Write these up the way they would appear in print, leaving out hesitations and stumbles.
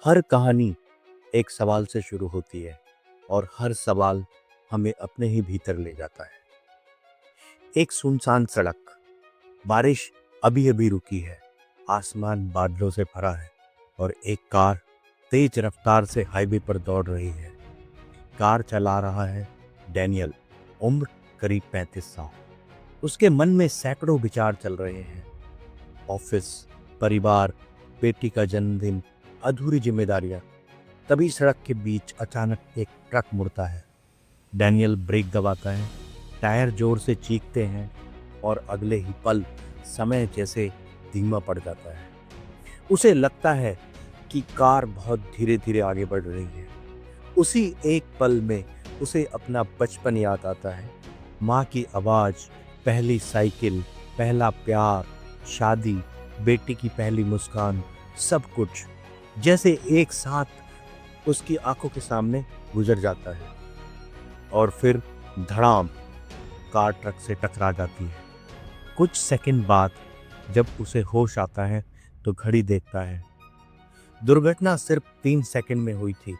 हर कहानी एक सवाल से शुरू होती है और हर सवाल हमें अपने ही भीतर ले जाता है। एक सुनसान सड़क, बारिश अभी अभी रुकी है, आसमान बादलों से भरा है और एक कार तेज रफ्तार से हाईवे पर दौड़ रही है। कार चला रहा है डैनियल, उम्र करीब 35 साल। उसके मन में सैकड़ों विचार चल रहे हैं। ऑफिस, परिवार, बेटी का जन्मदिन, अधूरी जिम्मेदारियां। तभी सड़क के बीच अचानक एक ट्रक मुड़ता है। डैनियल ब्रेक दबाता है, टायर जोर से चीखते हैं और अगले ही पल समय जैसे धीमा पड़ जाता है। उसे लगता है कि कार बहुत धीरे धीरे आगे बढ़ रही है। उसी एक पल में उसे अपना बचपन याद आता है। माँ की आवाज़, पहली साइकिल, पहला प्यार, शादी, बेटी की पहली मुस्कान, सब कुछ जैसे एक साथ उसकी आंखों के सामने गुजर जाता है। और फिर धड़ाम, कार ट्रक से टकरा जाती है। कुछ सेकंड बाद जब उसे होश आता है तो घड़ी देखता है। दुर्घटना सिर्फ 3 सेकंड में हुई थी,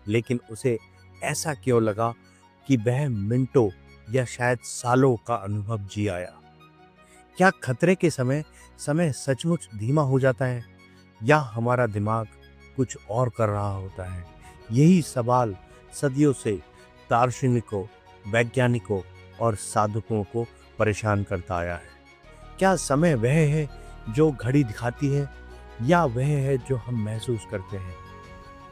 लेकिन उसे ऐसा क्यों लगा कि वह मिनटों या शायद सालों का अनुभव जी आया। क्या खतरे के समय समय सचमुच धीमा हो जाता है या हमारा दिमाग कुछ और कर रहा होता है? यही सवाल सदियों से दार्शनिकों, वैज्ञानिकों और साधकों को परेशान करता आया है। क्या समय वह है जो घड़ी दिखाती है या वह है जो हम महसूस करते हैं?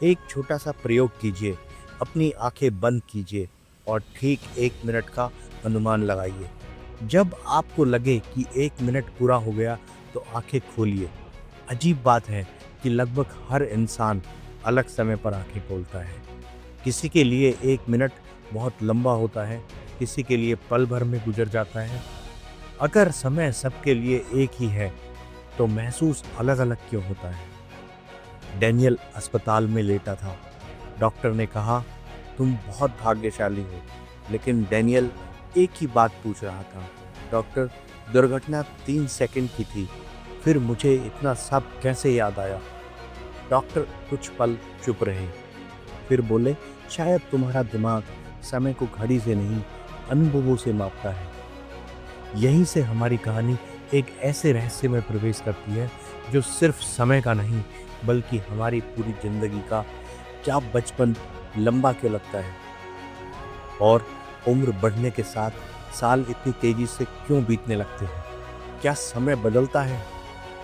एक छोटा सा प्रयोग कीजिए, अपनी आंखें बंद कीजिए और ठीक 1 मिनट का अनुमान लगाइए। जब आपको लगे कि 1 मिनट पूरा हो गया तो आंखें खोलिए। अजीब बात है कि लगभग हर इंसान अलग समय पर आंखें खोलता है। किसी के लिए 1 मिनट बहुत लंबा होता है, किसी के लिए पल भर में गुजर जाता है। अगर समय सबके लिए एक ही है तो महसूस अलग अलग क्यों होता है? डैनियल अस्पताल में लेटा था। डॉक्टर ने कहा, तुम बहुत भाग्यशाली हो। लेकिन डैनियल एक ही बात पूछ रहा था, डॉक्टर, दुर्घटना 3 सेकंड की थी, फिर मुझे इतना सब कैसे याद आया? डॉक्टर कुछ पल चुप रहे, फिर बोले, शायद तुम्हारा दिमाग समय को घड़ी से नहीं, अनुभवों से मापता है। यहीं से हमारी कहानी एक ऐसे रहस्य में प्रवेश करती है जो सिर्फ समय का नहीं, बल्कि हमारी पूरी जिंदगी का। क्या बचपन लंबा क्यों लगता है और उम्र बढ़ने के साथ साल इतनी तेजी से क्यों बीतने लगते हैं? क्या समय बदलता है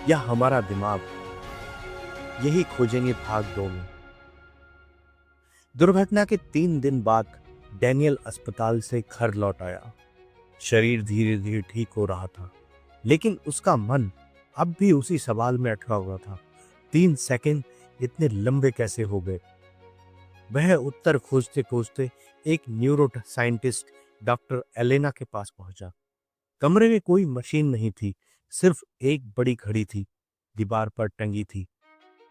या हमारा दिमाग? यही खोजेंगे भाग 2 में। दुर्घटना के 3 दिन बाद डैनियल अस्पताल से घर लौट आया। शरीर धीरे धीरे ठीक हो रहा था, लेकिन उसका मन अब भी उसी सवाल में अटका हुआ था। 3 सेकंड इतने लंबे कैसे हो गए? वह उत्तर खोजते खोजते एक न्यूरो साइंटिस्ट डॉक्टर एलेना के पास पहुंचा। कमरे में कोई मशीन नहीं थी, सिर्फ एक बड़ी घड़ी थी, दीवार पर टंगी थी।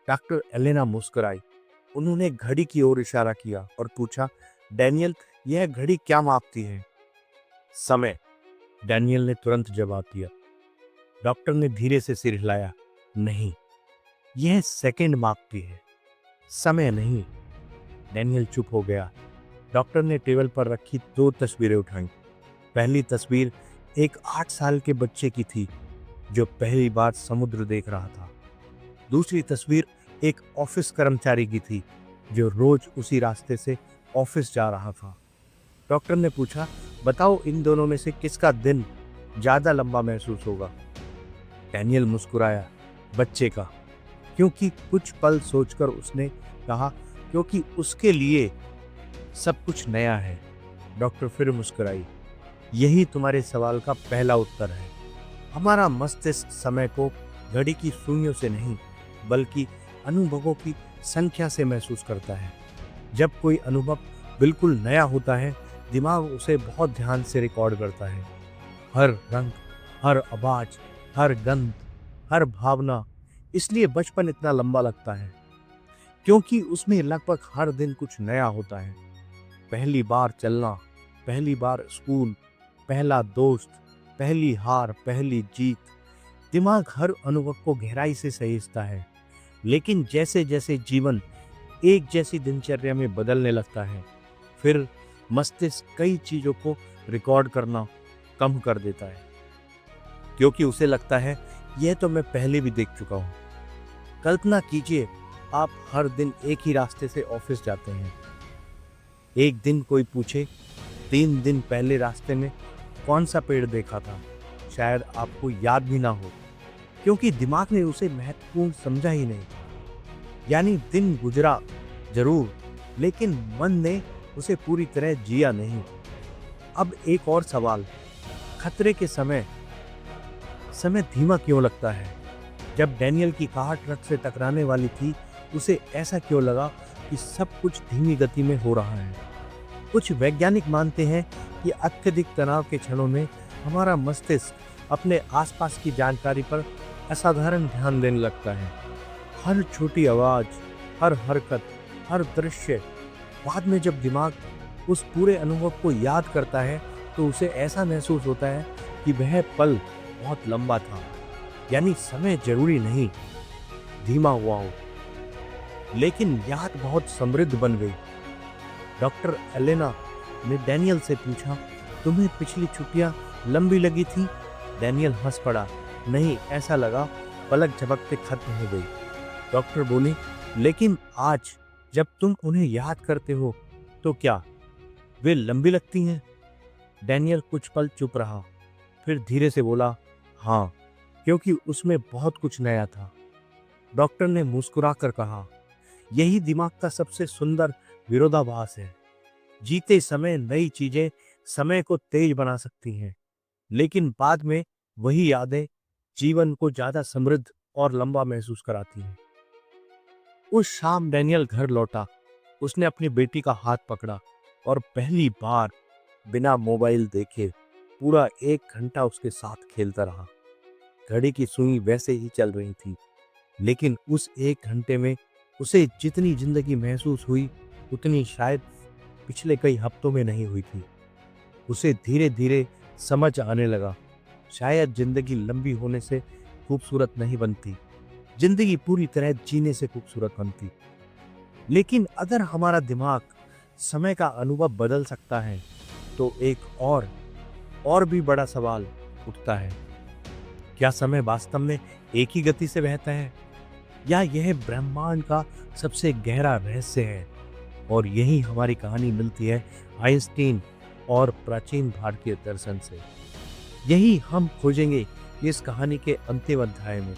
डॉक्टर एलेना मुस्कुराई। उन्होंने घड़ी की ओर इशारा किया और पूछा, डैनियल, यह घड़ी क्या मापती है? समय, डैनियल ने तुरंत जवाब दिया। डॉक्टर ने धीरे से सिर हिलाया, नहीं, यह सेकंड मापती है, समय नहीं। डैनियल चुप हो गया। डॉक्टर ने टेबल पर रखी 2 तस्वीरें उठाई। पहली तस्वीर एक 8 साल के बच्चे की थी जो पहली बार समुद्र देख रहा था। दूसरी तस्वीर एक ऑफिस कर्मचारी की थी जो रोज उसी रास्ते से ऑफिस जा रहा था। डॉक्टर ने पूछा, बताओ, इन दोनों में से किसका दिन ज्यादा लंबा महसूस होगा? डैनियल मुस्कुराया, बच्चे का। क्योंकि कुछ पल सोचकर उसने कहा, क्योंकि उसके लिए सब कुछ नया है। डॉक्टर फिर मुस्कुराई, यही तुम्हारे सवाल का पहला उत्तर है। हमारा मस्तिष्क समय को घड़ी की सुइयों से नहीं, बल्कि अनुभवों की संख्या से महसूस करता है। जब कोई अनुभव बिल्कुल नया होता है, दिमाग उसे बहुत ध्यान से रिकॉर्ड करता है। हर रंग, हर आवाज, हर गंध, हर भावना। इसलिए बचपन इतना लंबा लगता है, क्योंकि उसमें लगभग हर दिन कुछ नया होता है। पहली बार चलना, पहली बार स्कूल, पहला दोस्त, पहली हार, पहली जीत। दिमाग हर अनुभव को गहराई से सहेजता है। लेकिन जैसे जैसे जीवन एक जैसी दिनचर्या में बदलने लगता है। फिर मस्तिष्क कई चीजों को रिकॉर्ड करना कम कर देता है, क्योंकि उसे लगता है यह तो मैं पहले भी देख चुका हूँ। कल्पना कीजिए, आप हर दिन एक ही रास्ते से ऑफिस जाते हैं। एक दिन कोई पूछे 3 दिन पहले रास्ते में कौन सा पेड़ देखा था, शायद आपको याद भी ना हो, क्योंकि दिमाग ने उसे महत्वपूर्ण समझा ही नहीं। यानी दिन गुजरा जरूर, लेकिन मन ने उसे पूरी तरह जिया नहीं। अब एक और सवाल, खतरे के समय समय धीमा क्यों लगता है? जब डैनियल की कार ट्रक से टकराने वाली थी, उसे ऐसा क्यों लगा कि सब कुछ धीमी गति में हो रहा है? कुछ वैज्ञानिक मानते हैं कि अत्यधिक तनाव के क्षणों में हमारा मस्तिष्क अपने आसपास की जानकारी पर असाधारण ध्यान देने लगता है। हर छोटी आवाज, हर हरकत, हर दृश्य। बाद में जब दिमाग उस पूरे अनुभव को याद करता है, तो उसे ऐसा महसूस होता है कि वह पल बहुत लंबा था। यानी समय जरूरी नहीं धीमा हुआ हो, लेकिन याद बहुत समृद्ध बन गई। डॉक्टर एलेना ने डैनियल से पूछा, तुम्हें पिछली छुट्टियां लंबी लगी थी? डैनियल हंस पड़ा, नहीं, ऐसा लगा पलक झपकते खत्म हो गई। डॉक्टर बोली, लेकिन आज जब तुम उन्हें याद करते हो तो क्या वे लंबी लगती हैं? डैनियल कुछ पल चुप रहा, फिर धीरे से बोला, हाँ, क्योंकि उसमें बहुत कुछ नया था। डॉक्टर ने मुस्कुराकर कहा, यही दिमाग का सबसे सुंदर विरोधाभास है। जीते समय नई चीजें समय को तेज बना सकती हैं, लेकिन बाद में वही यादें जीवन को ज्यादा समृद्ध और लंबा महसूस कराती हैं। उस शाम डैनियल घर लौटा। उसने अपनी बेटी का हाथ पकड़ा और पहली बार बिना मोबाइल देखे पूरा 1 घंटा उसके साथ खेलता रहा। घड़ी की सुई वैसे ही चल रही थी, लेकिन उस 1 घंटे में उसे जितनी जिंदगी महसूस हुई, उतनी शायद पिछले कई हफ्तों में नहीं हुई थी। उसे धीरे धीरे समझ आने लगा, शायद जिंदगी लंबी होने से खूबसूरत नहीं बनती, जिंदगी पूरी तरह जीने से खूबसूरत बनती। लेकिन अगर हमारा दिमाग समय का अनुभव बदल सकता है, तो एक और भी बड़ा सवाल उठता है, क्या समय वास्तव में एक ही गति से बहता है, या यह ब्रह्मांड का सबसे गहरा रहस्य है? और यही हमारी कहानी मिलती है आइंस्टीन और प्राचीन भारतीय दर्शन से। यही हम खोजेंगे इस कहानी के अंतिम अध्याय में।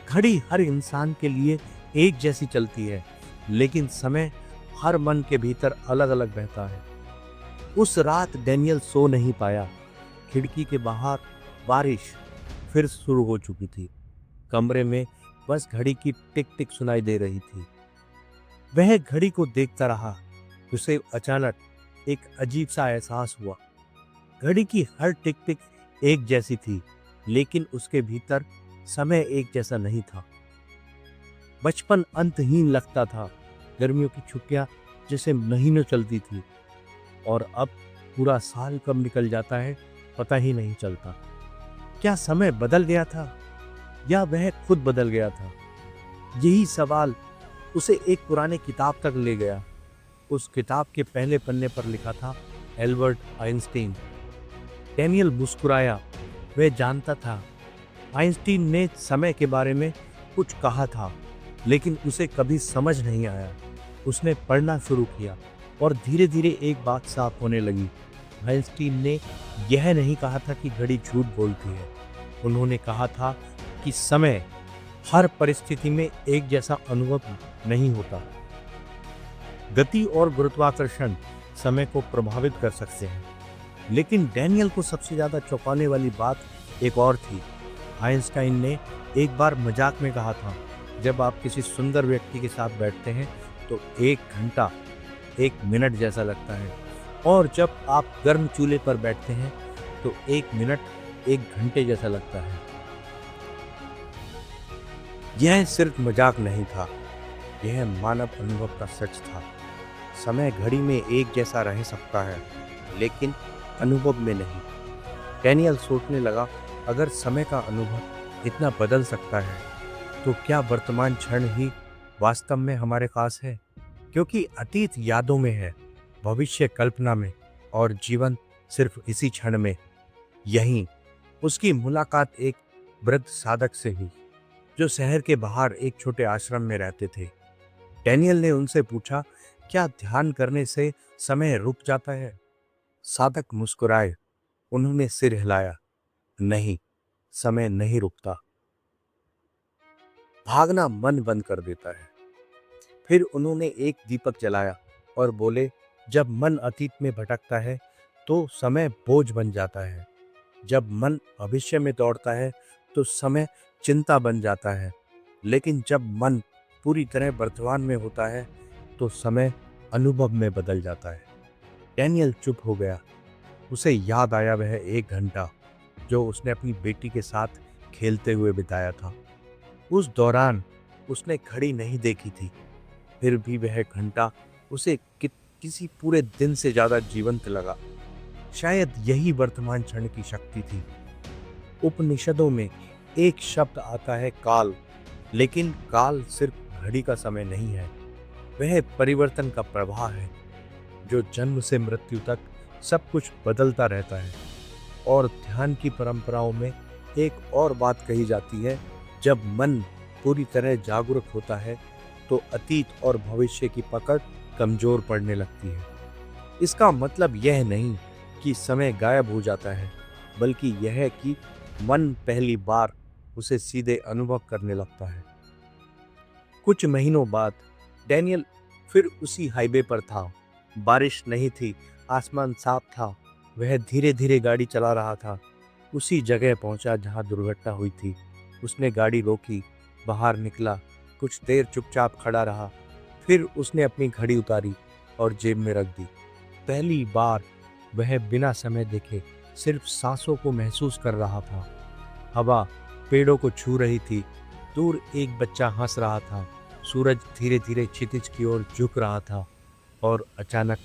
घड़ी हर इंसान के लिए एक जैसी चलती है, लेकिन समय हर मन के भीतर अलग अलग बहता है। उस रात डैनियल सो नहीं पाया। खिड़की के बाहर बारिश फिर शुरू हो चुकी थी। कमरे में बस घड़ी की टिक टिक सुनाई दे रही थी। वह घड़ी को देखता रहा। उसे अचानक एक अजीब सा एहसास हुआ। घड़ी की हर टिक टिक एक जैसी थी, लेकिन उसके भीतर समय एक जैसा नहीं था। बचपन अंतहीन लगता था, गर्मियों की छुट्टियां जैसे महीनों चलती थी, और अब पूरा साल कब निकल जाता है पता ही नहीं चलता। क्या समय बदल गया था, या वह खुद बदल गया था? यही सवाल उसे एक पुराने किताब तक ले गया। उस किताब के पहले पन्ने पर लिखा था, एल्बर्ट आइंस्टीन। डैनियल मुस्कुराया। वह जानता था आइंस्टीन ने समय के बारे में कुछ कहा था, लेकिन उसे कभी समझ नहीं आया। उसने पढ़ना शुरू किया और धीरे धीरे एक बात साफ होने लगी। आइंस्टीन ने यह नहीं कहा था कि घड़ी झूठ बोलती है। उन्होंने कहा था कि समय हर परिस्थिति में एक जैसा अनुभव नहीं होता। गति और गुरुत्वाकर्षण समय को प्रभावित कर सकते हैं, लेकिन डैनियल को सबसे ज्यादा चौंकाने वाली बात एक और थी। आइंस्टाइन ने एक बार मजाक में कहा था, जब आप किसी सुंदर व्यक्ति के साथ बैठते हैं तो 1 घंटा 1 मिनट जैसा लगता है, और जब आप गर्म चूल्हे पर बैठते हैं तो 1 मिनट 1 घंटे जैसा लगता है। यह सिर्फ मजाक नहीं था, यह मानव अनुभव का सच था। समय घड़ी में एक जैसा रह सकता है, लेकिन अनुभव में नहीं। डैनियल सोचने लगा, अगर समय का अनुभव इतना बदल सकता है, तो क्या वर्तमान क्षण ही वास्तव में हमारे पास है, क्योंकि अतीत यादों में है, भविष्य कल्पना में और जीवन सिर्फ इसी क्षण में। यहीं उसकी मुलाकात एक वृद्ध साधक से हुई, जो शहर के बाहर एक छोटे आश्रम में रहते थे। डैनियल ने उनसे पूछा, क्या ध्यान करने से समय रुक जाता है? साधक मुस्कुराए, उन्होंने सिर हिलाया, नहीं, समय नहीं रुकता, भागना मन बंद कर देता है। फिर उन्होंने एक दीपक जलाया और बोले, जब मन अतीत में भटकता है तो समय बोझ बन जाता है। जब मन भविष्य में दौड़ता है तो समय चिंता बन जाता है। लेकिन जब मन पूरी तरह वर्तमान में होता है तो समय अनुभव में बदल जाता है। डैनियल चुप हो गया। उसे याद आया वह 1 घंटा जो उसने अपनी बेटी के साथ खेलते हुए बिताया था। उस दौरान उसने घड़ी नहीं देखी थी, फिर भी वह घंटा उसे किसी पूरे दिन से ज्यादा जीवंत लगा। शायद यही वर्तमान क्षण की शक्ति थी। उपनिषदों में एक शब्द आता है, काल। लेकिन काल सिर्फ घड़ी का समय नहीं है, वह परिवर्तन का प्रवाह है, जो जन्म से मृत्यु तक सब कुछ बदलता रहता है। और ध्यान की परंपराओं में एक और बात कही जाती है, जब मन पूरी तरह जागरूक होता है तो अतीत और भविष्य की पकड़ कमजोर पड़ने लगती है। इसका मतलब यह नहीं कि समय गायब हो जाता है, बल्कि यह है कि मन पहली बार उसे सीधे अनुभव करने लगता है। कुछ महीनों बाद डैनियल फिर उसी हाईवे पर था। बारिश नहीं थी, आसमान साफ था। वह धीरे धीरे गाड़ी चला रहा था। उसी जगह पहुंचा जहां दुर्घटना हुई थी। उसने गाड़ी रोकी, बाहर निकला, कुछ देर चुपचाप खड़ा रहा। फिर उसने अपनी घड़ी उतारी और जेब में रख दी। पहली बार वह बिना समय देखे सिर्फ सांसों को महसूस कर रहा था। हवा पेड़ों को छू रही थी। दूर एक बच्चा हंस रहा था। सूरज धीरे धीरे क्षितिज की ओर झुक रहा था। और अचानक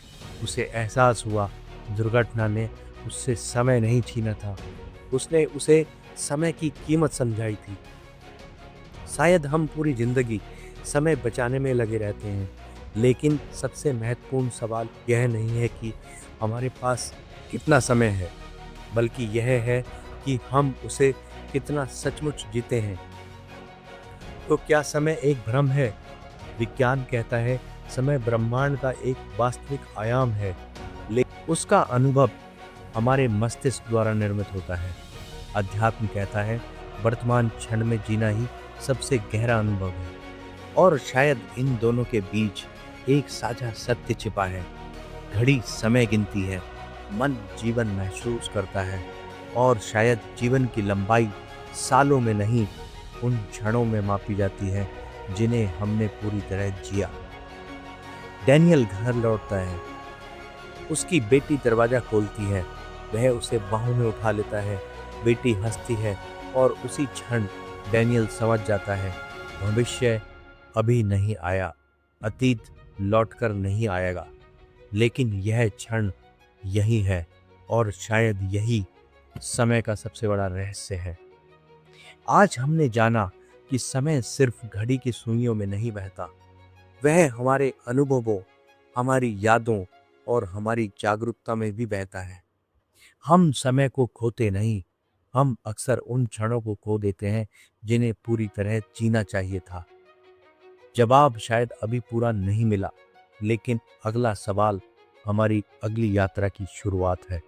उसे एहसास हुआ, दुर्घटना ने उससे समय नहीं छीना था, उसने उसे समय की कीमत समझाई थी। शायद हम पूरी जिंदगी समय बचाने में लगे रहते हैं, लेकिन सबसे महत्वपूर्ण सवाल यह नहीं है कि हमारे पास कितना समय है, बल्कि यह है कि हम उसे कितना सचमुच जीते हैं। तो क्या समय एक भ्रम है? विज्ञान कहता है समय ब्रह्मांड का एक वास्तविक आयाम है, लेकिन उसका अनुभव हमारे मस्तिष्क द्वारा निर्मित होता है। अध्यात्म कहता है वर्तमान क्षण में जीना ही सबसे गहरा अनुभव है। और शायद इन दोनों के बीच एक साझा सत्य छिपा है। घड़ी समय गिनती है, मन जीवन महसूस करता है, और शायद जीवन की लंबाई सालों में नहीं, उन क्षणों में मापी जाती है जिन्हें हमने पूरी तरह जिया। डैनियल घर लौटता है। उसकी बेटी दरवाजा खोलती है। वह उसे बाहों में उठा लेता है। बेटी हंसती है और उसी क्षण डैनियल समझ जाता है, भविष्य अभी नहीं आया, अतीत लौटकर नहीं आएगा, लेकिन यह क्षण यही है। और शायद यही समय का सबसे बड़ा रहस्य है। आज हमने जाना कि समय सिर्फ घड़ी की सुइयों में नहीं बहता, वह हमारे अनुभवों, हमारी यादों और हमारी जागरूकता में भी बहता है। हम समय को खोते नहीं, हम अक्सर उन क्षणों को खो देते हैं जिन्हें पूरी तरह जीना चाहिए था। जवाब शायद अभी पूरा नहीं मिला, लेकिन अगला सवाल हमारी अगली यात्रा की शुरुआत है।